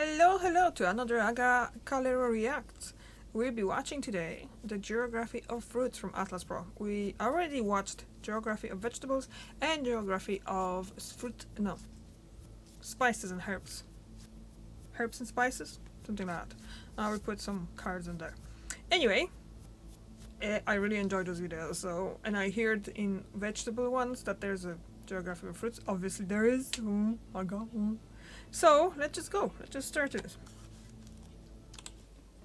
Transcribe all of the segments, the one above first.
Hello to another Aga Calero Reacts. We'll be watching today the Geography of Fruits from Atlas Pro. We already watched Geography of Vegetables and Geography of Spices and Herbs. Herbs and Spices? Something like that. We put some cards in there. Anyway, I really enjoyed those videos, and I heard in vegetable ones that there's a Geography of Fruits. Obviously there is. So let's just go. Let's just start it.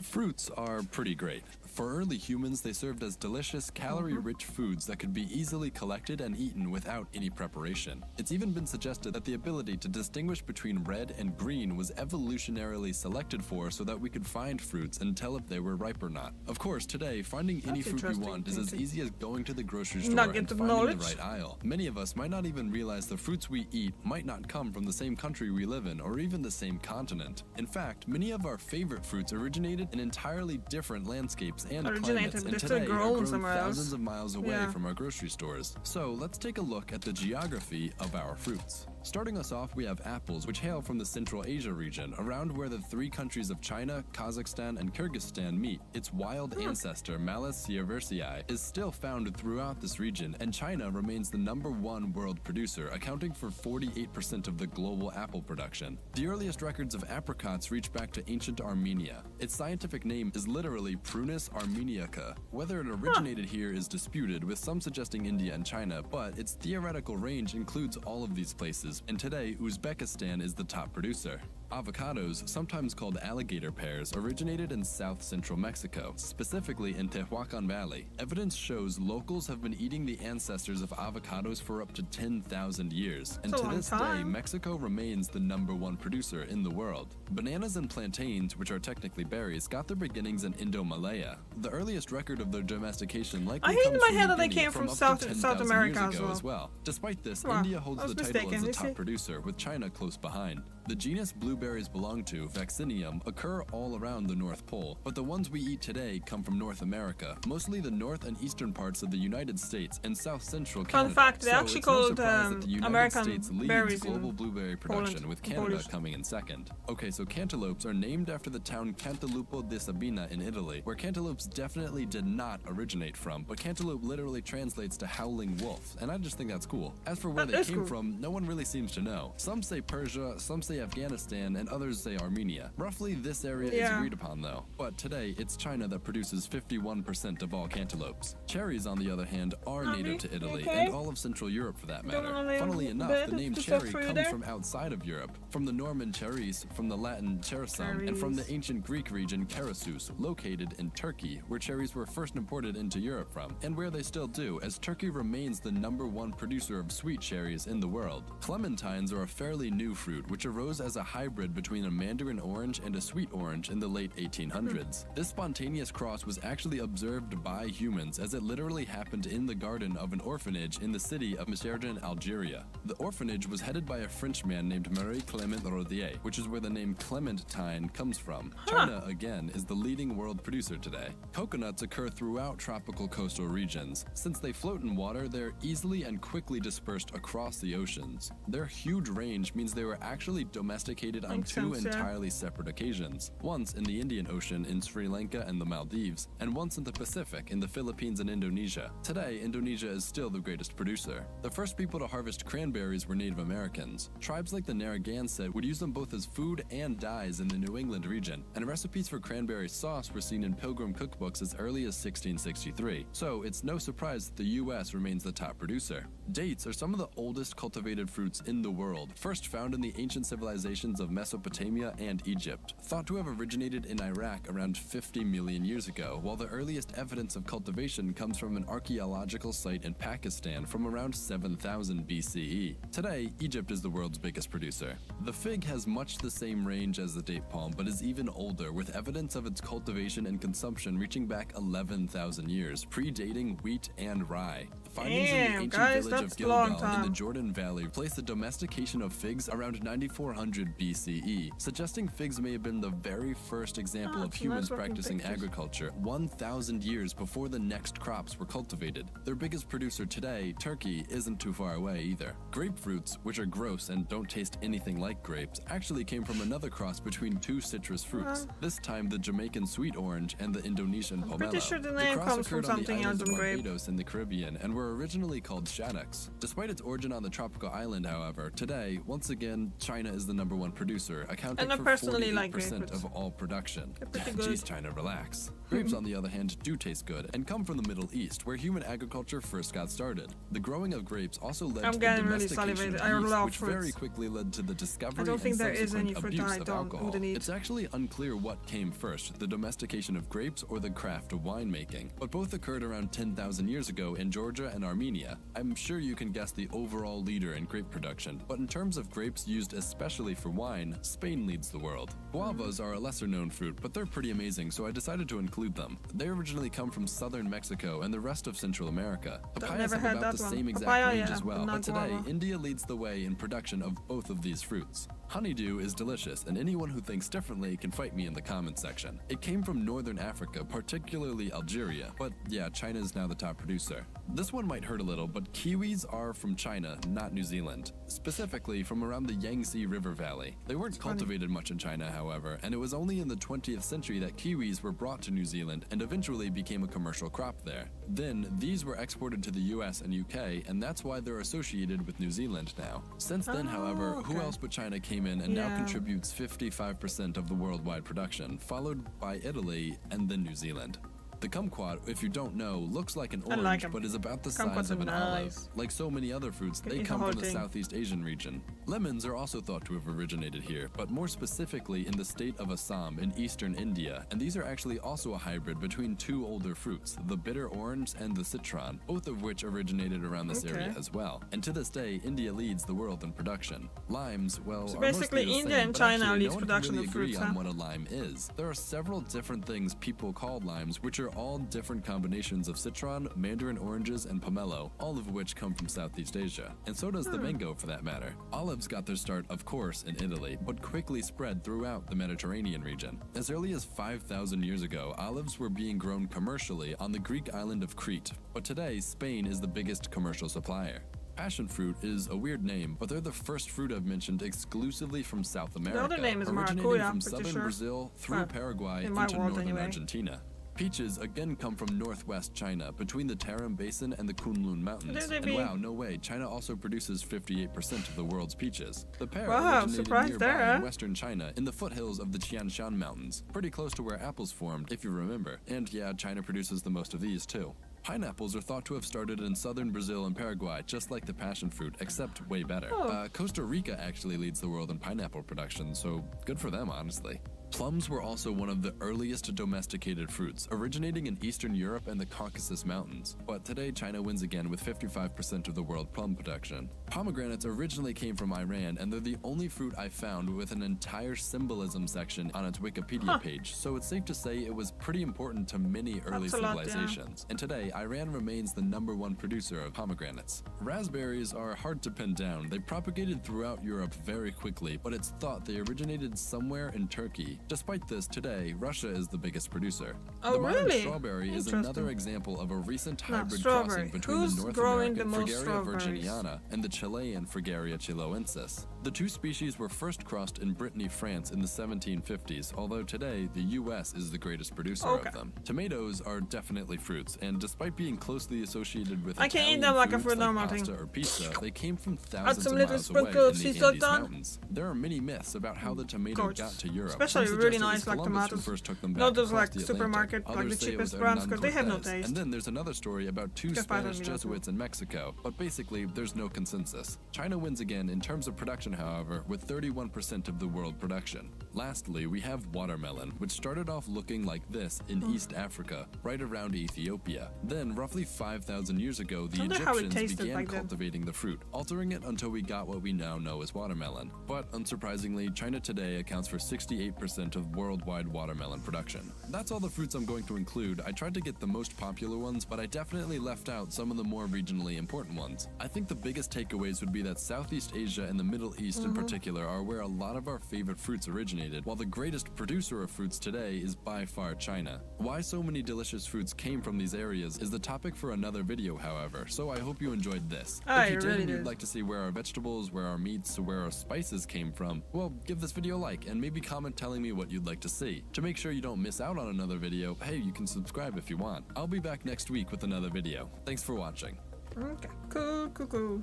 Fruits are pretty great. For early humans, they served as delicious, calorie-rich foods that could be easily collected and eaten without any preparation. It's even been suggested that the ability to distinguish between red and green was evolutionarily selected for so that we could find fruits and tell if they were ripe or not. Of course, today, finding any fruit we want is as easy as going to the grocery store and finding the right aisle. Many of us might not even realize the fruits we eat might not come from the same country we live in or even the same continent. In fact, many of our favorite fruits originated in entirely different landscapes and climates, and today are grown thousands of miles away from our grocery stores. So let's take a look at the geography of our fruits. Starting us off, we have apples, which hail from the Central Asia region, around where the three countries of China, Kazakhstan, and Kyrgyzstan meet. Its wild ancestor, Malus sieversii, is still found throughout this region, and China remains the #1 world producer, accounting for 48% of the global apple production. The earliest records of apricots reach back to ancient Armenia. Its scientific name is literally Prunus armeniaca. Whether it originated here is disputed, with some suggesting India and China, but its theoretical range includes all of these places, and today Uzbekistan is the top producer. Avocados, sometimes called alligator pears, originated in south-central Mexico, specifically in Tehuacan Valley. Evidence shows locals have been eating the ancestors of avocados for up to 10,000 years, and to this day, Mexico remains the #1 producer in the world. Bananas and plantains, which are technically berries, got their beginnings in Indo-Malaya. The earliest record of their domestication likely comes from New Guinea from up to 10,000 years ago as well. Despite this, India holds the title as the top producer, with China close behind. The genus blueberries belong to, Vaccinium, occur all around the North Pole, but the ones we eat today come from North America, mostly the north and eastern parts of the United States and south-central Canada. Fun fact, they actually called the United American States leads berries global blueberry production, Poland, with Canada coming in second. Okay, so cantaloupes are named after the town Cantalupo di Sabina in Italy, where cantaloupes definitely did not originate from, but cantaloupe literally translates to howling wolf, and I just think that's cool. As for where they came from, no one really seems to know. Some say Persia, some say Afghanistan, and others say Armenia. Roughly this area is agreed upon though, but today it's China that produces 51% of all cantaloupes. Cherries, on the other hand, are native to Italy and all of Central Europe for that matter. Funnily enough, the name cherry comes from outside of Europe, from the Norman charis, from the Latin cherasum, and from the ancient Greek region Kerasus, located in Turkey, where cherries were first imported into Europe from, and where they still do, as Turkey remains the #1 producer of sweet cherries in the world. Clementines are a fairly new fruit, which arose as a hybrid between a mandarin orange and a sweet orange in the late 1800s. This spontaneous cross was actually observed by humans, as it literally happened in the garden of an orphanage in the city of Meserdin, Algeria. The orphanage was headed by a Frenchman named Marie-Clément Rodier, which is where the name clementine comes from. China, again, is the leading world producer today. Coconuts occur throughout tropical coastal regions. Since they float in water, they're easily and quickly dispersed across the oceans. Their huge range means they were actually domesticated on two entirely separate occasions, once in the Indian Ocean in Sri Lanka and the Maldives, and once in the Pacific in the Philippines and Indonesia. Today, Indonesia is still the greatest producer. The first people to harvest cranberries were Native Americans. Tribes like the Narragansett would use them both as food and dyes in the New England region, and recipes for cranberry sauce were seen in pilgrim cookbooks as early as 1663. So it's no surprise that the US remains the top producer. Dates are some of the oldest cultivated fruits in the world, first found in the ancient civilizations of Mesopotamia and Egypt, thought to have originated in Iraq around 50 million years ago, while the earliest evidence of cultivation comes from an archaeological site in Pakistan from around 7000 BCE. Today, Egypt is the world's biggest producer. The fig has much the same range as the date palm, but is even older, with evidence of its cultivation and consumption reaching back 11,000 years, predating wheat and rye. Findings in the ancient village of Gilgal in the Jordan Valley place the domestication of figs around 94 400 BCE, suggesting figs may have been the very first example of it's humans nice looking practicing pictures. agriculture 1,000 years before the next crops were cultivated. Their biggest producer today, Turkey, isn't too far away either. Grapefruits, which are gross and don't taste anything like grapes, actually came from another cross between two citrus fruits, this time the Jamaican sweet orange and the Indonesian pomelo. Pretty sure the The name cross comes from occurred on the something else islands of than grape. Barbados in the Caribbean and were originally called shaddocks. Despite its origin on the tropical island, however, today, once again, China is the #1 producer, accounting And I for personally 48% like grapefruits. of all production. They're pretty good. Jeez, China, relax. Grapes, on the other hand, do taste good and come from the Middle East, where human agriculture first got started. The growing of grapes also led I'm to the getting really domestication salivated. of I yeast, love which very fruits. quickly led to the discovery I don't think and there is subsequent any fruit abuse I of don't alcohol. wouldn't eat. It's actually unclear what came first, the domestication of grapes or the craft of winemaking, but both occurred around 10,000 years ago in Georgia and Armenia. I'm sure you can guess the overall leader in grape production, but in terms of grapes used especially for wine, Spain leads the world. Guavas are a lesser known fruit, but they're pretty amazing, so I decided to include them. They originally come from southern Mexico and the rest of Central America. Papayas never have had about that the one. same exact Papaya, range yeah, as well, but but not today, guava. India leads the way in production of both of these fruits. Honeydew is delicious, and anyone who thinks differently can fight me in the comments section. It came from northern Africa, particularly Algeria, but yeah, China is now the top producer. This one might hurt a little, but kiwis are from China, not New Zealand. Specifically from around the Yangtze River Valley. They weren't cultivated much in China, however, and it was only in the 20th century that kiwis were brought to New Zealand and eventually became a commercial crop there. Then, these were exported to the US and UK, and that's why they're associated with New Zealand now. Since then, however, who okay. else but China came in and now Yeah. contributes 55% of the worldwide production, followed by Italy and then New Zealand. The kumquat, if you don't know, looks like an I like orange, 'em. but is about the Kumquats size of are an olive. nice. Like so many other fruits, Can they eat the come whole from the thing. Southeast Asian region. Lemons are also thought to have originated here, but more specifically in the state of Assam in eastern India, and these are actually also a hybrid between two older fruits, the bitter orange and the citron, both of which originated around this area Okay. as well. And to this day, India leads the world in production. Limes, well, So are basically mostly the India same, and but China actually leads no one can production really of agree fruits, on huh? what a lime is. There are several different things people call limes, which are all different combinations of citron, mandarin oranges, and pomelo, all of which come from Southeast Asia. And so does the mango for that matter. Olives got their start, of course, in Italy, but quickly spread throughout the Mediterranean region. As early as 5,000 years ago, olives were being grown commercially on the Greek island of Crete, but today Spain is the biggest commercial supplier. Passion fruit is a weird name, but they're the first fruit I've mentioned exclusively from South America, other name is originating maracuja, from pretty southern sure. Brazil through Well, Paraguay in my into world northern anyway. Argentina. Peaches again come from northwest China, between the Tarim Basin and the Kunlun Mountains. There they And be. wow, no way, China also produces 58% of the world's peaches. The pear Wow, originated surprised nearby there, huh? in western China, in the foothills of the Tian Shan Mountains, pretty close to where apples formed, if you remember. And yeah, China produces the most of these too. Pineapples are thought to have started in southern Brazil and Paraguay, just like the passion fruit, except way better. Oh. Costa Rica actually leads the world in pineapple production, so good for them, honestly. Plums were also one of the earliest domesticated fruits, originating in Eastern Europe and the Caucasus Mountains. But today, China wins again with 55% of the world plum production. Pomegranates originally came from Iran, and they're the only fruit I found with an entire symbolism section on its Wikipedia page, so it's safe to say it was pretty important to many early That's a lot, yeah. civilizations. And today, Iran remains the #1 producer of pomegranates. Raspberries are hard to pin down. They propagated throughout Europe very quickly, but it's thought they originated somewhere in Turkey. Despite this, today, Russia is the biggest producer. Oh, the modern really? strawberry is Interesting. another example of a recent Now, hybrid strawberry. crossing between Who's the North growing American the most Fragaria strawberries? virginiana and the Chilean Fragaria chiloensis. The two species were first crossed in Brittany, France in the 1750s, although today the US is the greatest producer Okay. of them. Tomatoes are definitely fruits, and despite being closely associated with I can eat Italian them like a foods fruit normal pasta thing. or pizza, they came from thousands some of little miles away sprinkle of in sea the salt Andes on. Mountains. There are many myths about how the tomato Gorgeous. got to Europe. Especially Some really suggest it was nice, like Columbus who tomatoes. first took them Not back those, across like, the Atlantic. supermarket, like Others the say it cheapest was brands, Hernan 'cause they have no Cortez. taste. And then there's another story about two Just buy them, Spanish you know. Jesuits in Mexico, but basically there's no consensus. China wins again in terms of production, however, with 31% of the world production. Lastly, we have watermelon, which started off looking like this in East Africa, right around Ethiopia. Then, roughly 5,000 years ago, the Wonder how it Egyptians tasted began back then. cultivating the fruit, altering it until we got what we now know as watermelon. But unsurprisingly, China today accounts for 68% of worldwide watermelon production. That's all the fruits I'm going to include. I tried to get the most popular ones, but I definitely left out some of the more regionally important ones. I think the biggest takeaways would be that Southeast Asia and the Middle East in particular are where a lot of our favorite fruits originated, while the greatest producer of fruits today is by far China. Why so many delicious fruits came from these areas is the topic for another video, however, so I hope you enjoyed this. I If you did really and you'd did. like to see where our vegetables, where our meats, where our spices came from, well, give this video a like and maybe comment telling me what you'd like to see. To make sure you don't miss out on another video, hey, you can subscribe if you want. I'll be back next week with another video. Thanks for watching. Okay, cool.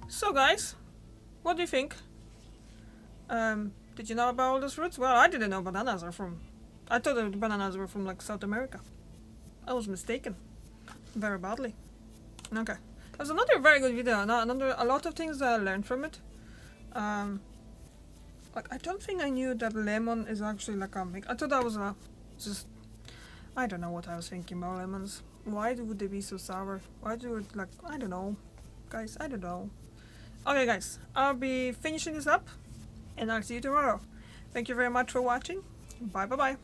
So guys, what do you think? Did you know about all those fruits? Well, I didn't know bananas are from... I thought the bananas were from like South America. I was mistaken. Very badly. Okay. That was another very good video. A lot of things that I learned from it. Like, I don't think I knew that lemon is actually like a mix. I thought that was a... just... I don't know what I was thinking about lemons. Why would they be so sour? Why do it like... I don't know. Guys, I don't know. Okay guys, I'll be finishing this up. And I'll see you tomorrow. Thank you very much for watching. Bye.